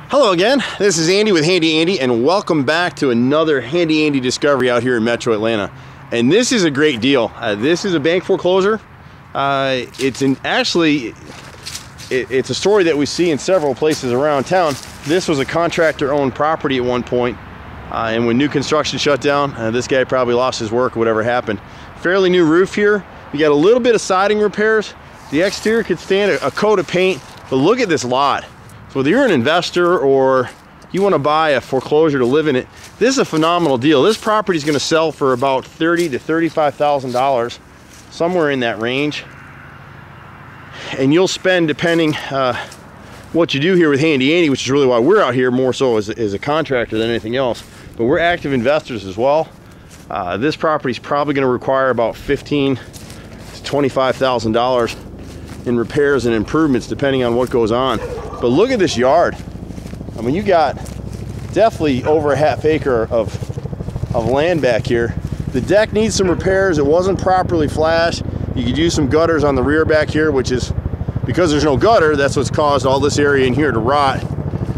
Hello again, this is Andy with Handy Andy, and welcome back to another Handy Andy discovery out here in Metro Atlanta. And this is a great deal. This is a bank foreclosure. It's a story that we see in several places around town. This was a contractor-owned property at one point, and when new construction shut down, this guy probably lost his work or whatever happened. Fairly new roof here. We got a little bit of siding repairs. The exterior could stand a coat of paint, but look at this lot. So whether you're an investor or you want to buy a foreclosure to live in it, this is a phenomenal deal. This property is going to sell for about $30,000 to $35,000, somewhere in that range. And you'll spend, depending what you do here with Handy Andy, which is really why we're out here more so as a contractor than anything else. But we're active investors as well. This property is probably going to require about $15,000 to $25,000 in repairs and improvements, depending on what goes on. But look at this yard. I mean, you got definitely over a half acre of land back here. The deck needs some repairs. It wasn't properly flashed. You could use some gutters on the rear back here, which is, because there's no gutter, that's what's caused all this area in here to rot.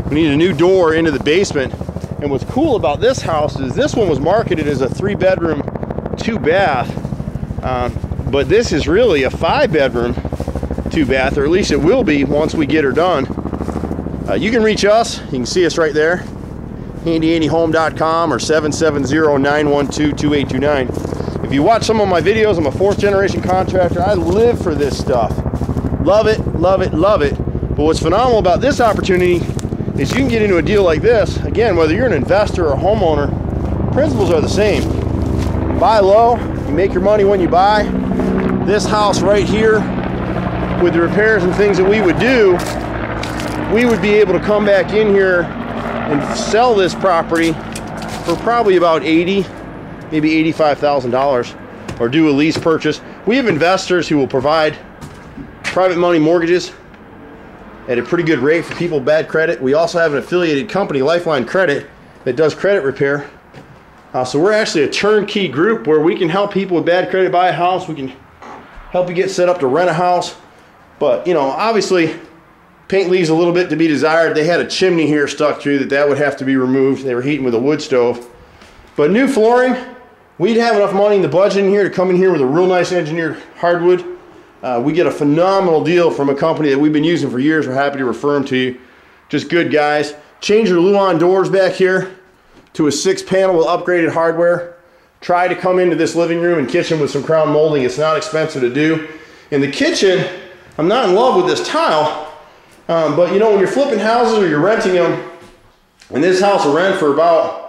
We need a new door into the basement. And what's cool about this house is this one was marketed as a 3-bedroom, 2-bath. But this is really a 5-bedroom, 2-bath, or at least it will be once we get her done. You can reach us. You can see us right there, HandyANDYHome.com or 770-912-2829. If you watch some of my videos, I'm a 4th-generation contractor. I live for this stuff. Love it, love it, love it. But what's phenomenal about this opportunity is you can get into a deal like this. Again, whether you're an investor or a homeowner, principles are the same. Buy low, you make your money when you buy. This house right here, with the repairs and things that we would do, we would be able to come back in here and sell this property for probably about $80,000, maybe $85,000, or do a lease purchase. We have investors who will provide private money mortgages at a pretty good rate for people with bad credit. We also have an affiliated company, Lifeline Credit, that does credit repair. So we're actually a turnkey group where we can help people with bad credit buy a house. We can help you get set up to rent a house. But, you know, obviously, paint leaves a little bit to be desired. They had a chimney here stuck through that would have to be removed. They were heating with a wood stove. But new flooring, we'd have enough money in the budget in here to come in here with a real nice engineered hardwood. We get a phenomenal deal from a company that we've been using for years. We're happy to refer them to you. Just good guys. Change your Luan doors back here to a 6-panel with upgraded hardware. Try to come into this living room and kitchen with some crown molding. It's not expensive to do. In the kitchen, I'm not in love with this tile. But you know, when you're flipping houses or you're renting them, and this house will rent for probably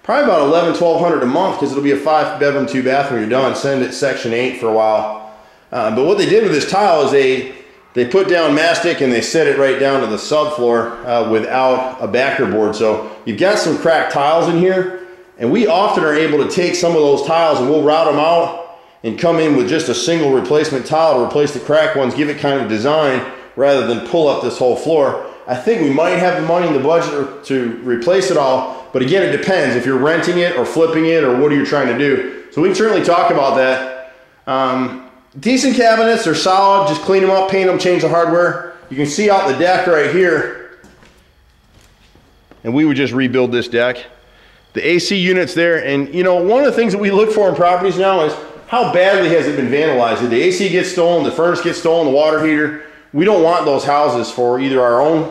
about $1,100–1,200 a month, because it'll be a 5-bedroom, 2-bath when you're done. Send it Section 8 for a while. But what they did with this tile is they put down mastic and they set it right down to the subfloor without a backer board. So you've got some cracked tiles in here, and we often are able to take some of those tiles and we'll route them out and come in with just a single replacement tile to replace the cracked ones, give it kind of design, rather than pull up this whole floor. I think we might have the money in the budget to replace it all, but again, it depends if you're renting it or flipping it or what are you trying to do. So we can certainly talk about that. Decent cabinets, they're solid. Just clean them up, paint them, change the hardware. You can see out the deck right here, and we would just rebuild this deck. The AC unit's there, and you know, one of the things that we look for in properties now is how badly has it been vandalized? Did the AC get stolen, the furnace get stolen, the water heater? We don't want those houses for either our own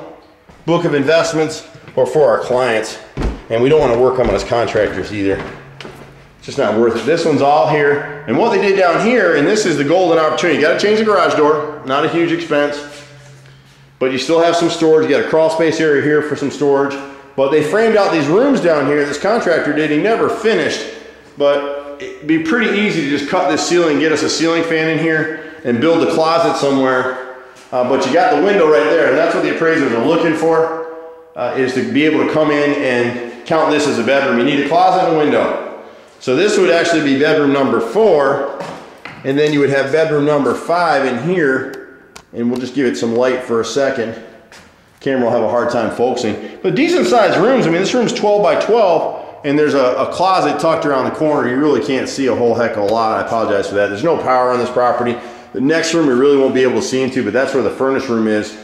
book of investments or for our clients. And we don't want to work on them as contractors either. It's just not worth it. This one's all here. And what they did down here, and this is the golden opportunity. You got to change the garage door. Not a huge expense. But you still have some storage. You got a crawl space area here for some storage. But they framed out these rooms down here. This contractor did. He never finished. But it'd be pretty easy to just cut this ceiling, get us a ceiling fan in here, and build a closet somewhere. But you got the window right there, and that's what the appraisers are looking for, is to be able to come in and count this as a bedroom. You need a closet and a window. So this would actually be bedroom number 4, and then you would have bedroom number 5 in here, and we'll just give it some light for a second. Camera will have a hard time focusing. But decent sized rooms. I mean, this room's 12 by 12, and there's a closet tucked around the corner. You really can't see a whole heck of a lot. I apologize for that. There's no power on this property. The next room we really won't be able to see into, but that's where the furnace room is.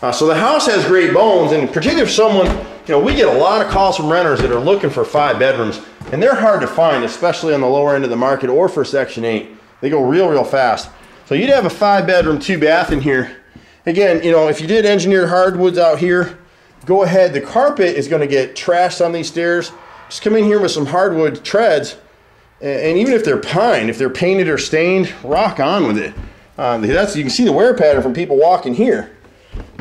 So the house has great bones, and particularly for someone, you know, we get a lot of calls from renters that are looking for 5 bedrooms, and they're hard to find, especially on the lower end of the market or for Section 8. They go real fast. So you'd have a 5 bedroom, 2 bath in here. Again, you know, if you did engineered hardwoods out here, go ahead. The carpet is going to get trashed on these stairs. Just come in here with some hardwood treads, and even if they're pine, if they're painted or stained, rock on with it. You can see the wear pattern from people walking here.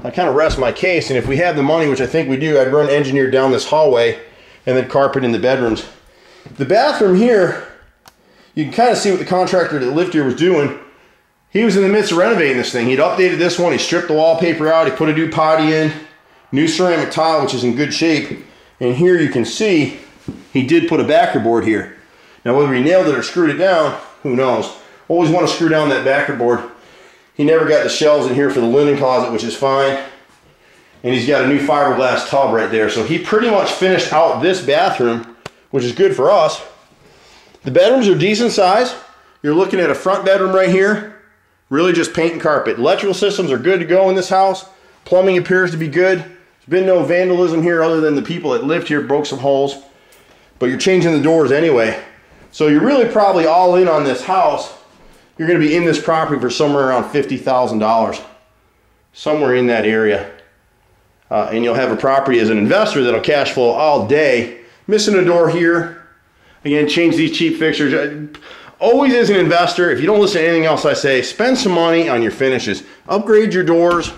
I kind of rest my case, and if we have the money, which I think we do, I'd run engineered down this hallway and then carpet in the bedrooms. The bathroom here, you can kind of see what the contractor that lived here was doing. He was in the midst of renovating this thing. He'd updated this one, he stripped the wallpaper out, he put a new potty in, new ceramic tile, which is in good shape. And here you can see he did put a backer board here. Now whether he nailed it or screwed it down, who knows. Always want to screw down that backer board. He never got the shelves in here for the linen closet, which is fine. And he's got a new fiberglass tub right there. So he pretty much finished out this bathroom, which is good for us. The bedrooms are decent size. You're looking at a front bedroom right here. Really just paint and carpet. Electrical systems are good to go in this house. Plumbing appears to be good. There's been no vandalism here other than the people that lived here broke some holes. But you're changing the doors anyway. So you're really probably all in on this house. You're going to be in this property for somewhere around $50,000. Somewhere in that area. And you'll have a property as an investor that'll cash flow all day. Missing a door here. Again, change these cheap fixtures. Always as an investor, if you don't listen to anything else I say, spend some money on your finishes. Upgrade your doors,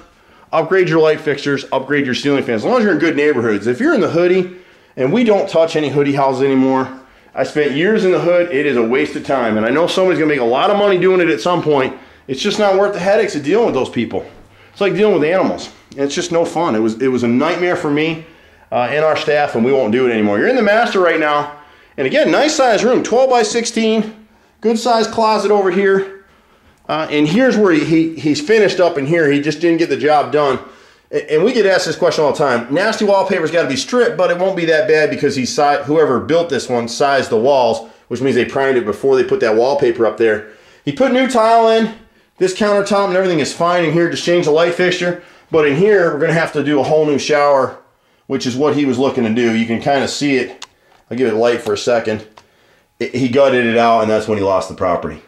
upgrade your light fixtures, upgrade your ceiling fans. As long as you're in good neighborhoods. If you're in the hoodie, and we don't touch any hoodie houses anymore, I spent years in the hood, it is a waste of time. And I know somebody's gonna make a lot of money doing it at some point. It's just not worth the headaches of dealing with those people. It's like dealing with animals. It's just no fun. It was a nightmare for me and our staff, and we won't do it anymore. You're in the master right now. And again, nice size room, 12 by 16, good size closet over here. And here's where he's finished up in here. He just didn't get the job done. And we get asked this question all the time. Nasty wallpaper's got to be stripped, but it won't be that bad because whoever built this one sized the walls, which means they primed it before they put that wallpaper up there. He put new tile in. This countertop and everything is fine in here. Just change the light fixture. But in here, we're going to have to do a whole new shower, which is what he was looking to do. You can kind of see it. I'll give it light for a second. He gutted it out, and that's when he lost the property.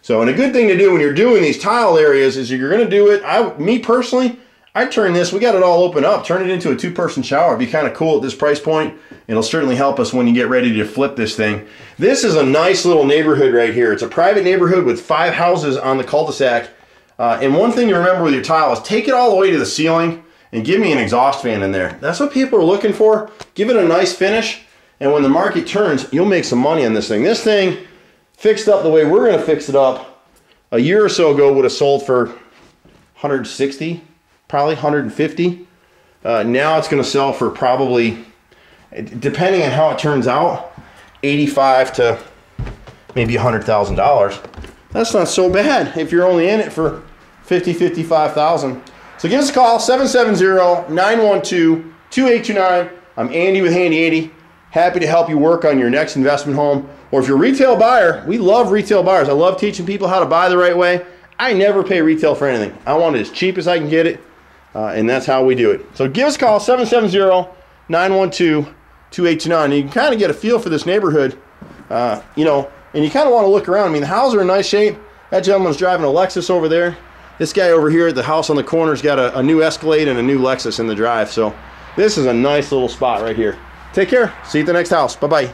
So, and a good thing to do when you're doing these tile areas is you're going to do it. Me personally, I'd turn this, we got it all open up, turn it into a 2-person shower. It'd be kind of cool at this price point. It'll certainly help us when you get ready to flip this thing. This is a nice little neighborhood right here. It's a private neighborhood with 5 houses on the cul-de-sac. And one thing to remember with your tile is take it all the way to the ceiling and give me an exhaust fan in there. That's what people are looking for. Give it a nice finish. And when the market turns, you'll make some money on this thing. This thing, fixed up the way we're going to fix it up, a year or so ago would have sold for 160, probably 150. Now it's going to sell for probably, depending on how it turns out, 85 to maybe $100,000. That's not so bad if you're only in it for 50, 55,000. So give us a call, 770-912-2829. I'm Andy with HandyANdy. Happy to help you work on your next investment home. Or if you're a retail buyer, we love retail buyers. I love teaching people how to buy the right way. I never pay retail for anything. I want it as cheap as I can get it, and that's how we do it. So give us a call, 770-912-2829. And you can kind of get a feel for this neighborhood, you know, and you kind of want to look around. I mean, the houses are in nice shape. That gentleman's driving a Lexus over there. This guy over here at the house on the corner's got a new Escalade and a new Lexus in the drive. So this is a nice little spot right here. Take care. See you at the next house. Bye-bye.